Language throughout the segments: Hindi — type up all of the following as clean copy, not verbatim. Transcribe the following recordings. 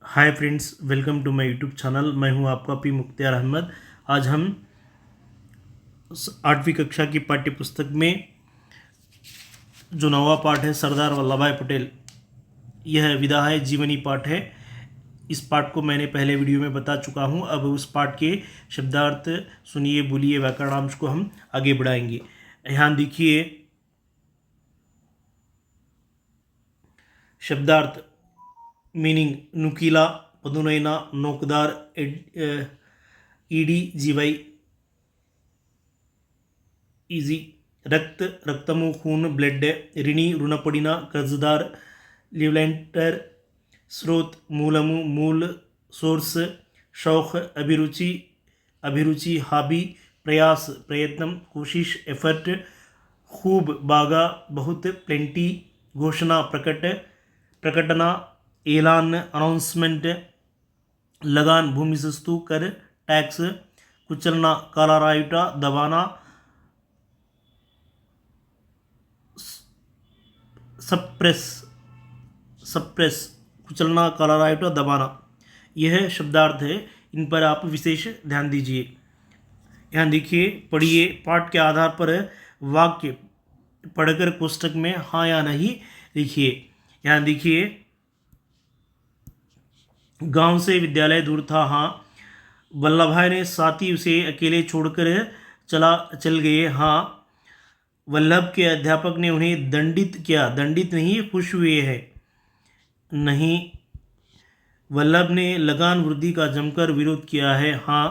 Hi friends, welcome to my YouTube channel. मैं हूं आपका पी मुख्तियार अहमद। आज हम 8वीं कक्षा की पाठ्य पुस्तक में जो नवा पाठ है सरदार वल्लभ भाई पटेल, यह विधा है जीवनी पाठ है। इस पाठ को मैंने पहले वीडियो में बता चुका हूं। अब उस पाठ के शब्दार्थ सुनिए, बोलिए, व्याकरणांश को हम आगे बढ़ाएंगे। यहाँ देखिए शब्दार्थ मीनिंग: नुकीला, पदुनैना, नोकदार, ईडी, जीवाई, ఈజీ, రక్త్, రక్తము, खून, ब्लड, ऋणी, రుణపడిన, कर्जदार, లివెంటర్, स्रोत, मूलము, मूल, सोर्स, शौक, अभिरुचि, अभिरुचि, हॉबी, प्रयास, प्रयत्न, कोशिश, एफर्ट, खूब, बागा, बहुत, प्लेंटी, घोषणा, प्रकट, प्रकटना, ऐलान, अनाउंसमेंट, लगान, भूमिसस्तु, कर, टैक्स, कुचलना, काला रायुटा, दबाना, सप्रेस, सप्रेस, कुचलना, काला रायुटा, दबाना। यह शब्दार्थ है, इन पर आप विशेष ध्यान दीजिए। यहाँ देखिए, पढ़िए, पाठ के आधार पर वाक्य पढ़कर कोष्टक में हाँ या नहीं लिखिए। यहाँ देखिए, गांव से विद्यालय दूर था, हाँ। वल्लभ भाई ने साथी उसे अकेले छोड़कर चल गए, हाँ। वल्लभ के अध्यापक ने उन्हें दंडित किया, दंडित नहीं, खुश हुए हैं, नहीं। वल्लभ ने लगान वृद्धि का जमकर विरोध किया है, हाँ।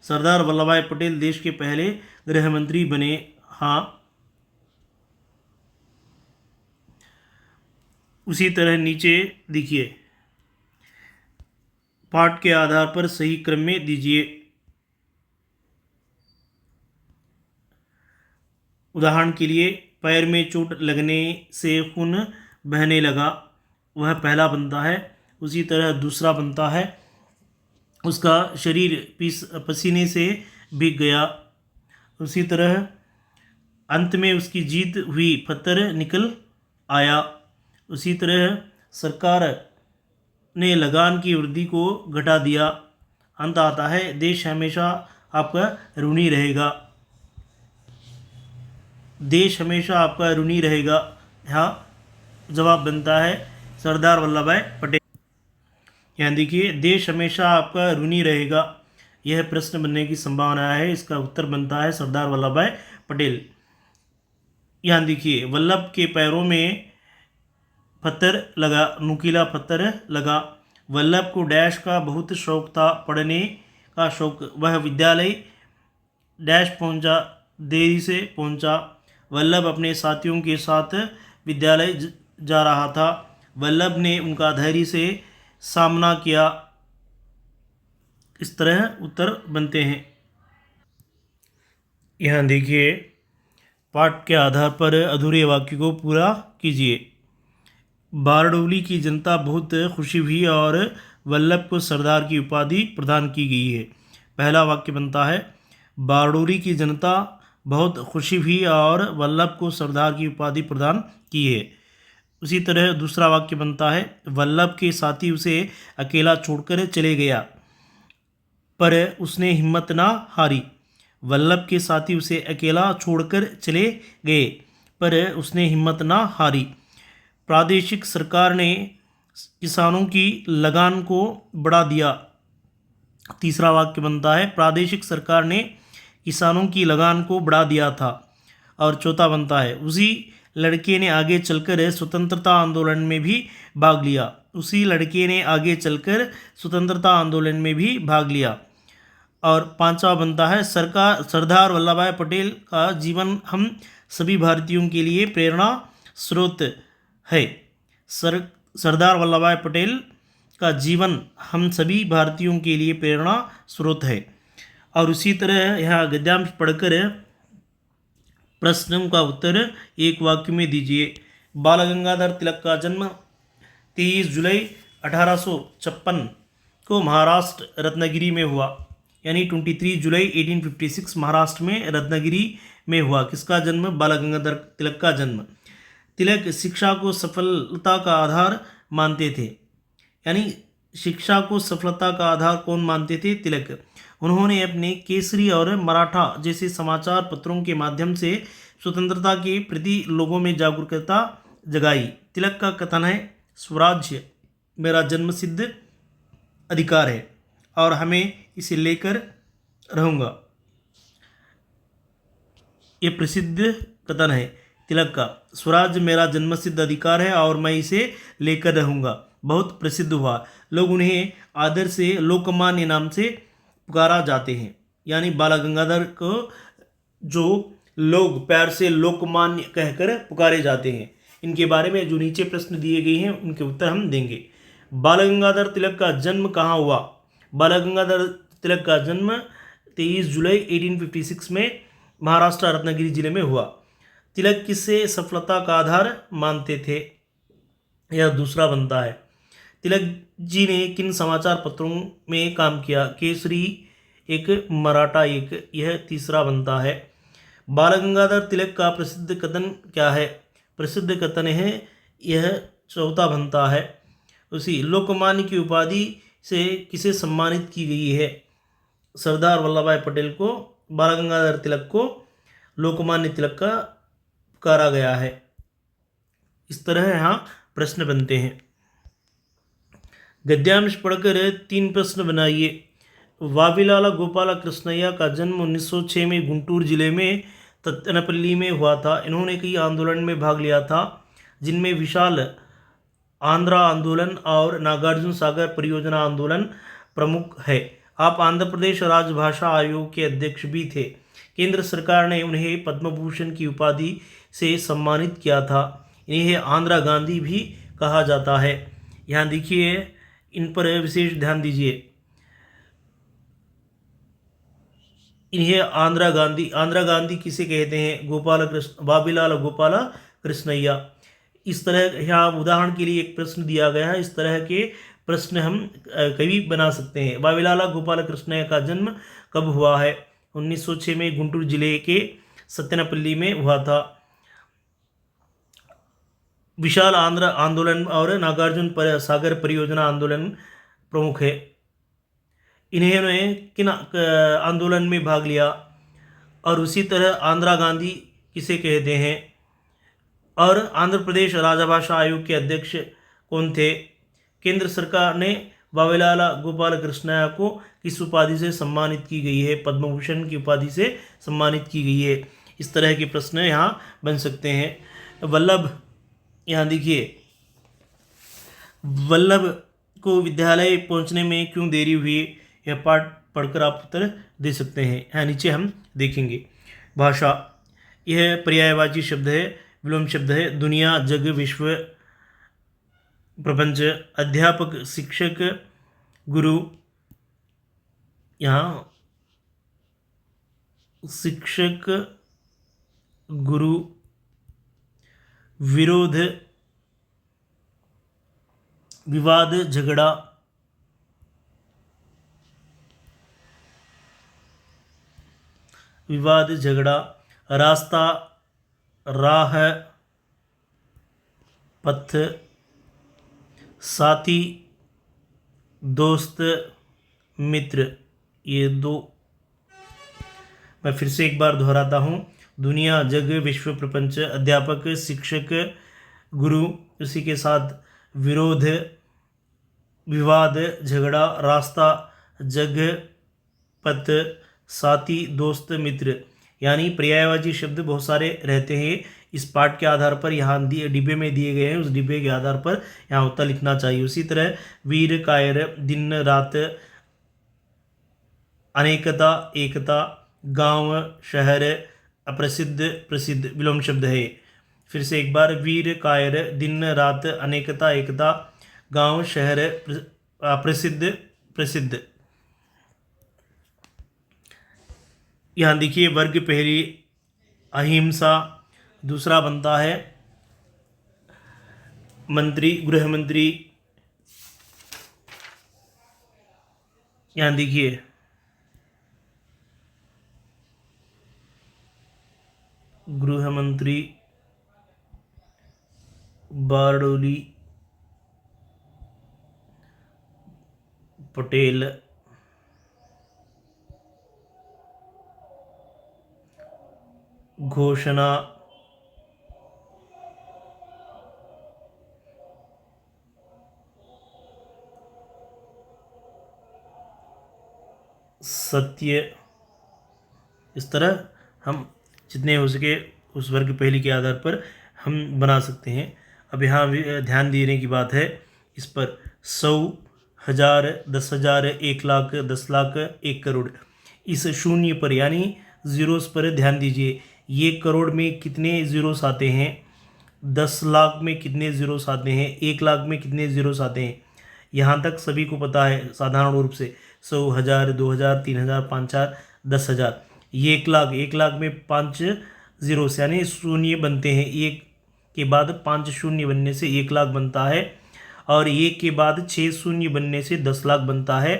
सरदार वल्लभ भाई पटेल देश के पहले गृह मंत्री बने, हाँ। उसी तरह नीचे देखिए, पाठ के आधार पर सही क्रम में दीजिए। उदाहरण के लिए, पैर में चोट लगने से खून बहने लगा, वह पहला बनता है। उसी तरह दूसरा बनता है, उसका शरीर पसीने से भीग गया। उसी तरह अंत में उसकी जीत हुई, पत्थर निकल आया। उसी तरह सरकार ने लगान की वृद्धि को घटा दिया। अंत आता है, देश हमेशा आपका ऋणी रहेगा, देश हमेशा आपका ऋणी रहेगा। यहाँ जवाब बनता है सरदार वल्लभ भाई पटेल। यहाँ देखिए, देश हमेशा आपका ऋणी रहेगा, यह प्रश्न बनने की संभावना है। इसका उत्तर बनता है सरदार वल्लभ भाई पटेल। यहाँ देखिए, वल्लभ के पैरों में पत्थर लगा, नुकीला पत्थर लगा। वल्लभ को डैश का बहुत शौक था, पढ़ने का शौक। वह विद्यालय डैश पहुंचा, देरी से पहुंचा। वल्लभ अपने साथियों के साथ विद्यालय जा रहा था। वल्लभ ने उनका धैर्य से सामना किया। इस तरह उत्तर बनते हैं। यहाँ देखिए, पाठ के आधार पर अधूरे वाक्य को पूरा कीजिए। बारडोली की जनता बहुत खुशी हुई और वल्लभ को सरदार की उपाधि प्रदान की गई है। पहला वाक्य बनता है, बारडोली की जनता बहुत खुशी हुई और वल्लभ को सरदार की उपाधि प्रदान की है। उसी तरह दूसरा वाक्य बनता है, वल्लभ के साथी उसे अकेला छोड़कर चले गया, पर उसने हिम्मत ना हारी। वल्लभ के साथी उसे अकेला छोड़कर चले गए, पर उसने हिम्मत ना हारी। प्रादेशिक सरकार ने किसानों की लगान को बढ़ा दिया। तीसरा वाक्य बनता है, प्रादेशिक सरकार ने किसानों की लगान को बढ़ा दिया था। और चौथा बनता है, उसी लड़के ने आगे चलकर स्वतंत्रता आंदोलन में भी भाग लिया। उसी लड़के ने आगे चलकर स्वतंत्रता आंदोलन में भी भाग लिया। और पांचवा बनता है, सरदार वल्लभ भाई पटेल का जीवन हम सभी भारतीयों के लिए प्रेरणा स्रोत है। सरदार वल्लभ भाई पटेल का जीवन हम सभी भारतीयों के लिए प्रेरणा स्रोत है। और उसी तरह यहाँ गद्यांश पढ़कर प्रश्नों का उत्तर एक वाक्य में दीजिए। बाल गंगाधर तिलक का जन्म 23 जुलाई 1856 को महाराष्ट्र रत्नागिरी में हुआ, यानी 23 जुलाई 1856 महाराष्ट्र में रत्नागिरी में हुआ। किसका जन्म? बाल गंगाधर तिलक का जन्म। तिलक शिक्षा को सफलता का आधार मानते थे, यानी शिक्षा को सफलता का आधार कौन मानते थे? तिलक। उन्होंने अपने केसरी और मराठा जैसे समाचार पत्रों के माध्यम से स्वतंत्रता के प्रति लोगों में जागरूकता जगाई। तिलक का कथन है, स्वराज्य मेरा जन्मसिद्ध अधिकार है और हमें इसे लेकर रहूँगा। ये प्रसिद्ध कथन है तिलक का, स्वराज मेरा जन्मसिद्ध अधिकार है और मैं इसे लेकर रहूँगा, बहुत प्रसिद्ध हुआ। लोग उन्हें आदर से लोकमान्य नाम से पुकारा जाते हैं, यानी बाल गंगाधर को जो लोग प्यार से लोकमान्य कहकर पुकारे जाते हैं। इनके बारे में जो नीचे प्रश्न दिए गए हैं उनके उत्तर हम देंगे। बाल गंगाधर तिलक का जन्म कहाँ हुआ? बाल गंगाधर तिलक का जन्म 23 जुलाई 1856 में महाराष्ट्र रत्नागिरी जिले में हुआ। तिलक किसे सफलता का आधार मानते थे? यह दूसरा बनता है। तिलक जी ने किन समाचार पत्रों में काम किया? केसरी एक, मराठा एक, यह तीसरा बनता है। बाल गंगाधर तिलक का प्रसिद्ध कथन क्या है? प्रसिद्ध कथन है यह चौथा बनता है। उसी लोकमान्य की उपाधि से किसे सम्मानित की गई है? सरदार वल्लभ भाई पटेल को बाल गंगाधर तिलक को लोकमान्य तिलक का पुकारा गया है। इस तरह यहाँ प्रश्न बनते हैं। गद्यांश पढ़कर 3 प्रश्न बनाइए। वाविलाल गोपाल कृष्णैया का जन्म 1906 में गुंटूर जिले में तत्तनपल्ली में हुआ था। इन्होंने कई आंदोलन में भाग लिया था, जिनमें विशाल आंध्रा आंदोलन और नागार्जुन सागर परियोजना आंदोलन प्रमुख है। आप आंध्र प्रदेश राजभाषा आयोग के अध्यक्ष भी थे। केंद्र सरकार ने उन्हें पद्म भूषण की उपाधि से सम्मानित किया था। इन्हें आंध्रा गांधी भी कहा जाता है। यहाँ देखिए, इन पर विशेष ध्यान दीजिए। इन्हें आंध्रा गांधी किसे कहते हैं? गोपाल कृष्ण, वाविलाल गोपाल कृष्णैया। इस तरह यहाँ उदाहरण के लिए एक प्रश्न दिया गया है। इस तरह के प्रश्न हम कभी बना सकते हैं। वाविलाल गोपाल कृष्णैया का जन्म कब हुआ है? 1906 में गुंटूर जिले के सत्तनपल्ली में हुआ था। विशाल आंध्र आंदोलन और नागार्जुन सागर परियोजना आंदोलन प्रमुख है। इन्होंने किन आंदोलन में भाग लिया? और उसी तरह आंध्रा गांधी किसे कहते हैं? और आंध्र प्रदेश राजभाषा आयोग के अध्यक्ष कौन थे? केंद्र सरकार ने वाविलाल गोपाल कृष्णैया को किस उपाधि से सम्मानित की गई है? पद्म भूषण की उपाधि से सम्मानित की गई है। इस तरह के प्रश्न यहाँ बन सकते हैं। वल्लभ, यहाँ देखिए, वल्लभ को विद्यालय पहुँचने में क्यों देरी हुई? यह पाठ पढ़कर आप उत्तर दे सकते हैं। यहाँ नीचे हम देखेंगे। भाषा, यह पर्यायवाची शब्द है, विलोम शब्द है। दुनिया, जग, विश्व, प्रपंच। अध्यापक, शिक्षक, गुरु। यहाँ शिक्षक, गुरु। विरोध, विवाद, झगड़ा। विवाद, झगड़ा। रास्ता, राह, पथ। साथी, दोस्त, मित्र। ये दो मैं फिर से एक बार दोहराता हूँ। दुनिया, जग, विश्व, प्रपंच। अध्यापक, शिक्षक, गुरु। उसी के साथ विरोध, विवाद, झगड़ा, रास्ता, जग, पथ, साथी, दोस्त, मित्र। यानी पर्यायवाची शब्द बहुत सारे रहते हैं। इस पाठ के आधार पर यहाँ डिब्बे में दिए गए हैं, उस डिब्बे के आधार पर यहाँ उत्तर लिखना चाहिए। उसी तरह वीर, कायर, दिन, रात, अनेकता, एकता। गांव, शहर, अप्रसिद्ध, प्रसिद्ध, विलोम शब्द है। फिर से एक बार, वीर, कायर, दिन, रात, अनेकता, एकता। गांव, शहर, अप्रसिद्ध, प्रसिद्ध। यहाँ देखिए, वर्ग पहली अहिंसा। दूसरा बनता है मंत्री, गृह मंत्री। यहाँ देखिए, गृह मंत्री, बारडोली। पटेल, घोषणा, सत्य। इस तरह हम जितने हो सके उस वर्ग पहली के आधार पर हम बना सकते हैं। अब यहाँ ध्यान देने की बात है इस पर 100, 1000, 10,000, 1,00,000, 10,00,000, 1 करोड़, इस शून्य पर यानी ज़ीरोस पर ध्यान दीजिए। ये करोड़ में कितने ज़ीरोस आते हैं, 10,00,000 में कितने ज़ीरोस आते हैं, 1,00,000 में कितने ज़ीरोस आते हैं, यहाँ तक सभी को पता है साधारण रूप से। 100, 1000, 2000, 3000, 5000, 10,000, ये 1,00,000, 1,00,000 में 5 ज़ीरोस यानी शून्य बनते हैं। एक के बाद 5 शून्य बनने से 1,00,000 बनता है, और एक के बाद 6 शून्य बनने से 10,00,000 बनता है।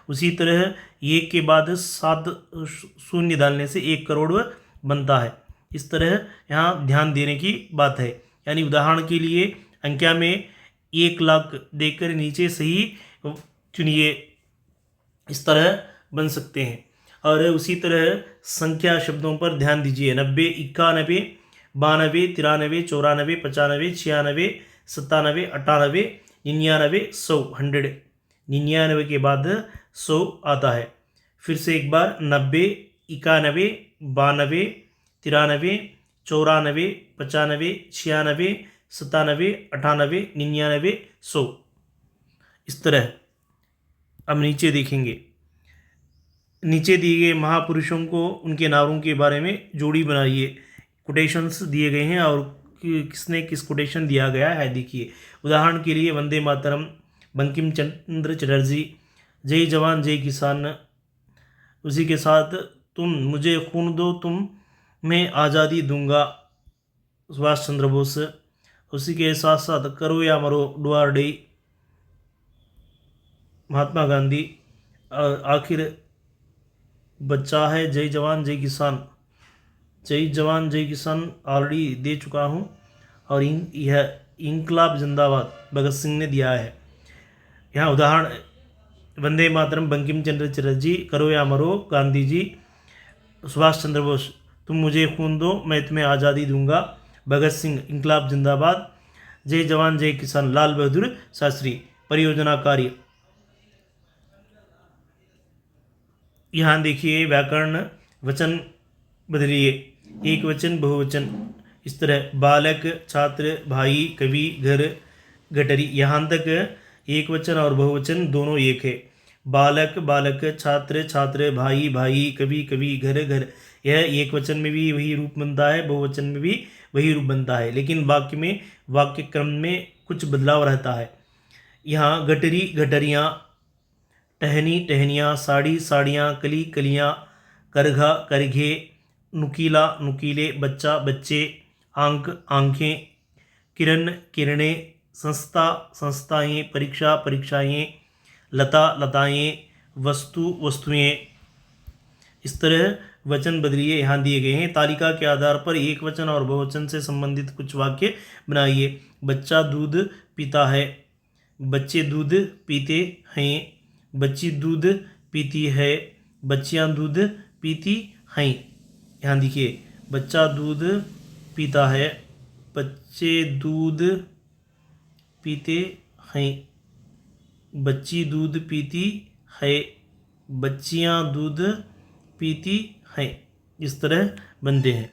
उसी तरह एक के बाद 7 शून्य डालने से 1 करोड़ बनता है। इस तरह यहाँ ध्यान देने की बात है। यानी उदाहरण के लिए अंक्या में 1,00,000 देकर नीचे सही चुनिए, इस तरह बन सकते हैं। और उसी तरह संख्या शब्दों पर ध्यान दीजिए। 90, 91, 92, 93, 94, 95, 96, 97, 98, 99, 100, 100। 99 के बाद 100 आता है। फिर से एक बार 90, 91, 92, 93, 94, 95, 96, 97, 98, 99, 100। इस तरह अब नीचे देखेंगे। नीचे दिए गए महापुरुषों को उनके नारों के बारे में जोड़ी बनाइए। कोटेशंस दिए गए हैं और किसने किस कोटेशन दिया गया है देखिए। उदाहरण के लिए वंदे मातरम, बंकिम चंद्र चटर्जी, जय जवान जय किसान। उसी के साथ तुम मुझे खून दो तुम मैं आज़ादी दूंगा, सुभाष चंद्र बोस। उसी के साथ साथ करो या मरो, डू और डे, महात्मा गांधी। आखिर बच्चा है जय जवान जय किसान। जय जवान जय किसान ऑलरेडी दे चुका हूँ। और यह इंकलाब जिंदाबाद भगत सिंह ने दिया है। यहाँ उदाहरण वंदे मातरम बंकिम चंद्र चटर्जी, करो या मरो गांधी जी, सुभाष चंद्र बोस तुम मुझे खून दो मैं तुम्हें आज़ादी दूंगा, भगत सिंह इंकलाब जिंदाबाद, जय जवान जय किसान लाल बहादुर शास्त्री परियोजना कार्य। यहाँ देखिए व्याकरण वचन बदलिए, एक वचन बहुवचन। इस तरह बालक, छात्र, भाई, कवि, घर, गठरी। यहाँ तक एक वचन और बहुवचन दोनों एक है। बालक बालक, छात्र छात्र, भाई भाई, कवि कवि, घर घर। यह एक वचन में भी वही रूप बनता है, बहुवचन में भी वही रूप बनता है, लेकिन वाक्य में वाक्य क्रम में कुछ बदलाव रहता है। यहाँ गठरी गठरियाँ, टहनी टहनियाँ, साड़ी साड़ियाँ, कली कलियाँ, करघा करघे, नुकीला नुकीले, बच्चा बच्चे, आंक आंखें, किरण किरणें, संस्था संस्थाएं, परीक्षा परीक्षाएं, लता लताएं, वस्तु वस्तुएं। इस तरह वचन बदलिए यहाँ दिए गए हैं। तालिका के आधार पर एक वचन और बहुवचन से संबंधित कुछ वाक्य बनाइए। बच्चा दूध पीता है, बच्चे दूध पीते हैं, बच्ची दूध पीती है, बच्चियाँ दूध पीती हैं। यहाँ देखिए बच्चा दूध पीता है, बच्चे दूध पीते हैं, बच्ची दूध पीती है, बच्चियाँ दूध पीती हैं। इस तरह बनते हैं।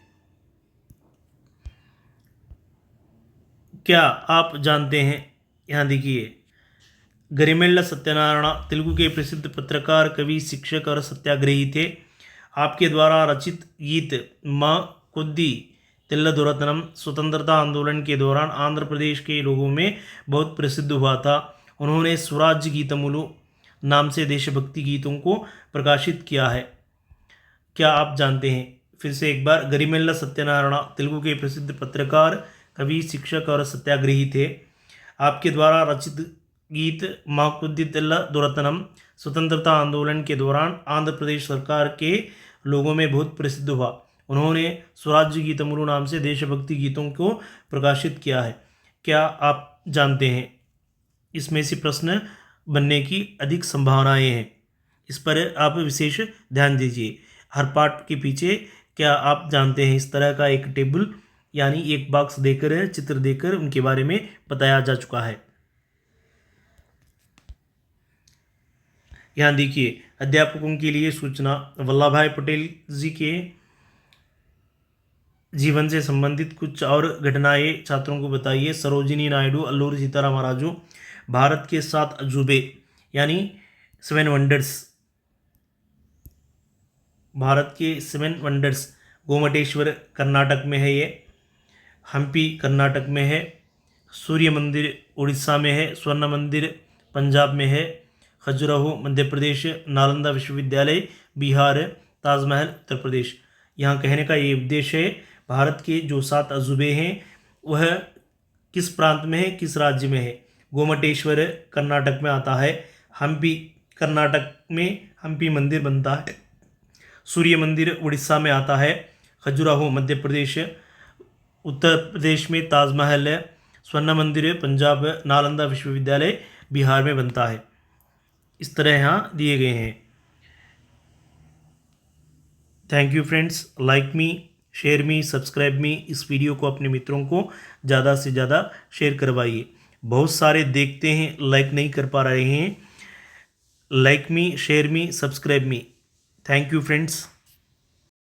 क्या आप जानते हैं, यहाँ देखिए गरिमेल्ला सत्यनारायण तेलुगु के प्रसिद्ध पत्रकार, कवि, शिक्षक और सत्याग्रही थे। आपके द्वारा रचित गीत माँ कोद्दी तिल्लादुरतनम स्वतंत्रता आंदोलन के दौरान आंध्र प्रदेश के लोगों में बहुत प्रसिद्ध हुआ था। उन्होंने स्वराज्य गीतमुलु नाम से देशभक्ति गीतों को प्रकाशित किया है। क्या आप जानते हैं, फिर से एक बार, गरिमेल्ला सत्यनारायण तेलुगु के प्रसिद्ध पत्रकार, कवि, शिक्षक और सत्याग्रही थे। आपके द्वारा रचित गीत माँ कोद्दी तिल्लादुरतनम स्वतंत्रता आंदोलन के दौरान आंध्र प्रदेश सरकार के लोगों में बहुत प्रसिद्ध हुआ। उन्होंने स्वराज्य गीतमुलु नाम से देशभक्ति गीतों को प्रकाशित किया है। क्या आप जानते हैं, इसमें से प्रश्न बनने की अधिक संभावनाएं हैं। इस पर आप विशेष ध्यान दीजिए। हर पार्ट के पीछे क्या आप जानते हैं, इस तरह का एक टेबल यानी एक बॉक्स देकर, चित्र देकर उनके बारे में बताया जा चुका है। यहाँ देखिए, अध्यापकों के लिए सूचना। वल्लभ भाई पटेल जी के जीवन से संबंधित कुछ और घटनाएं छात्रों को बताइए। सरोजिनी नायडू, अल्लूरी सीताराम राजू। भारत के 7 अजूबे यानी 7 वंडर्स। भारत के 7 वंडर्स। गोमटेश्वर कर्नाटक में है ये। हम्पी कर्नाटक में है। सूर्य मंदिर उड़ीसा में है। स्वर्ण मंदिर पंजाब में है। खजुराहो मध्य प्रदेश। नालंदा विश्वविद्यालय बिहार। ताजमहल उत्तर प्रदेश। यहाँ कहने का ये उद्देश्य है, भारत के जो 7 अजूबे हैं वह किस प्रांत में है, किस राज्य में है। गोमटेश्वर कर्नाटक में आता है। हम्पी कर्नाटक में हम्पी मंदिर बनता है। सूर्य मंदिर उड़ीसा में आता है। खजुराहो मध्य प्रदेश। उत्तर प्रदेश में ताजमहल है। स्वर्ण मंदिर पंजाब। नालंदा विश्वविद्यालय बिहार में बनता है। इस तरह यहाँ दिए गए हैं। Thank you friends. Like me, share me, subscribe मी। इस वीडियो को अपने मित्रों को ज़्यादा से ज़्यादा शेयर करवाइए। बहुत सारे देखते हैं, लाइक नहीं कर पा रहे हैं। Like me, share me, subscribe me. Thank you friends.